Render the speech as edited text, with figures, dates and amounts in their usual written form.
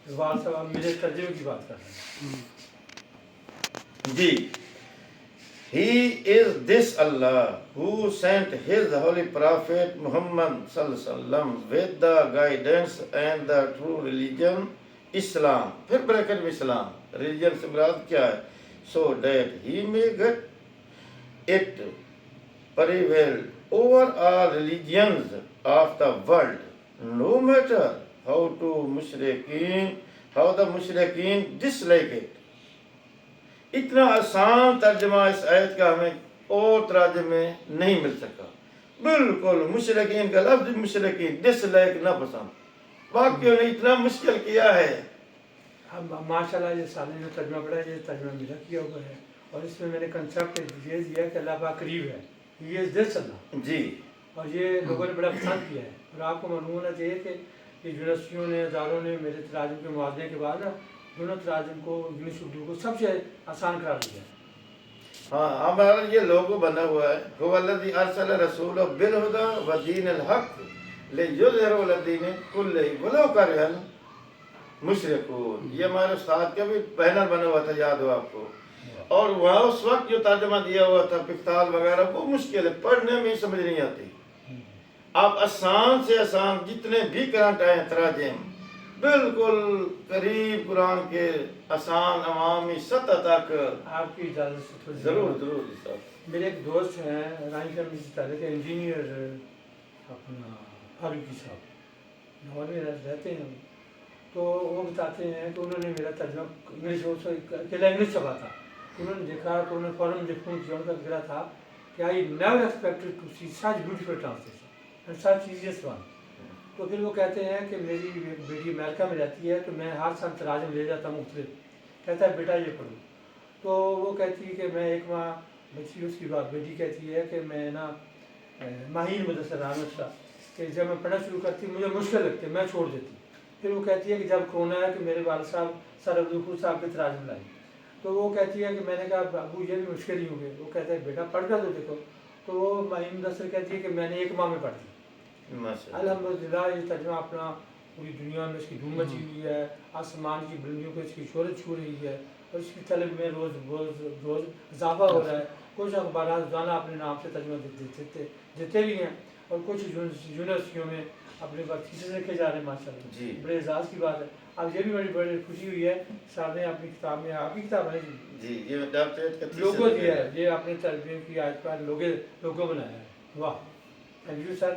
اقبال صاحب میرے ترجمے کی بات کر رہے ہیں. جی. He is this Allah who sent his holy prophet Muhammad sallallahu alaihi wasallam with the guidance and the true religion Islam. پھر بریکٹ میں اسلام. ریلیجن سے مراد کیا ہے؟ So that he may get it prevail over all religions of the world, no matter how the mushrikeen dislike it. اتنا آسان ترجمہ اس آیت کا ہمیں اور تراجم میں نہیں مل سکا. بالکل مشرکین کا لفظ مشرکین ڈس لائک نہ پسند. واقعی نے اتنا مشکل کیا ہے. ماشاء اللہ یہ سامنے جو ترجمہ پڑھا ہے یہ ترجمہ میرا کیا ہوا ہے اور اس میں نے کنسیپٹ یہ دیا کہ اللہ پاک قریب ہے. یہ دس اللہ جی. اور یہ لوگوں نے بڑا پسند کیا ہے. اور آپ کو معلوم ہونا چاہیے کہ یونیورسٹیوں نے اداروں نے میرے تراجم کے موازنے کے بعد نا دونوں تراجم کو انگلش اردو کو سب سے آسان قرار دیا. ہاں ہمارا یہ لوگو بنا ہوا ہے هو الذی ارسل رسولہ بالہدی ودین الحق لیظہرہ علی الدین کلہ ولو کرہ المشرکون. یہ ہمارے استاد کا بھی بینر بنا ہوا تھا, یاد ہو آپ کو. اور وہاں اس وقت جو ترجمہ دیا ہوا تھا پکتال وغیرہ وہ مشکل ہے, پڑھنے میں سمجھ نہیں آتی. آپ آسان سے آسان جتنے بھی کرنٹ آئے تراجم بالکل قریب قرآن کے آسان عوامی سطح تک. آپ کی اجازت سے تھوڑی ضرور ضرور صاحب. میرے ایک دوست ہیں رائن فیملی سے تعلق ہے, انجینئر اپنا فاروقی صاحب لاہور میں رہتے ہیں. تو وہ بتاتے ہیں کہ انہوں نے میرا ترجمہ انگلش اکیلا انگلش چھپا تھا. انہوں نے دیکھا تو انہوں نے فوراً مجھے فون کیا. ان کا فکرہ تھا کہ I never expected to see such beautiful translation and such easiest one. تو پھر وہ کہتے ہیں کہ میری بیٹی امریکہ میں رہتی ہے تو میں ہر سال تراجم لے جاتا ہوں مختلف. کہتا ہے بیٹا یہ پڑھو. تو وہ کہتی ہے کہ میں ایک ماہ بچی اس کی بات بیٹی کہتی ہے کہ میں نا ماہین مدرسہ رانوشہ کہ جب میں پڑھنا شروع کرتی مجھے مشکل لگتی میں چھوڑ دیتی. پھر وہ کہتی ہے کہ جب کورونا ہے کہ میرے والد صاحب سر عبدالغفور صاحب کے تراجم لائے. تو وہ کہتی ہے کہ میں نے کہا ابو یہ بھی مشکل ہی ہو گئے. وہ کہتا ہے بیٹا پڑھ کر تو دیکھو. تو وہ ماہین مدرسہ کہتی ہے کہ میں نے ایک ماہ میں پڑھ دی. الحمدللہ یہ ترجمہ اپنا پوری دنیا میں اس کی دھوم مچی ہوئی ہے. آسمان کی بلندیوں کو اس کی شہرت چھو رہی ہے اور اس کی طلب میں روز اضافہ ہو رہا ہے. کچھ اخبارات روزانہ اپنے نام سے ترجمہ دیتے بھی ہیں اور کچھ یونیورسٹیوں میں اپنے پاس تھیسس رکھے جا رہے ہیں. ماشاء اللہ جی بڑے اعزاز کی بات ہے. اب یہ بھی بڑی خوشی ہوئی ہے صاحب نے اپنی کتاب میں آپ کی کتاب ہے جی یہ ڈاکٹریٹ کا لوگو دیا ہے. یہ اپنے ترجمے کی آیت پر لوگو بنایا ہے. واہ تھینک یو سر.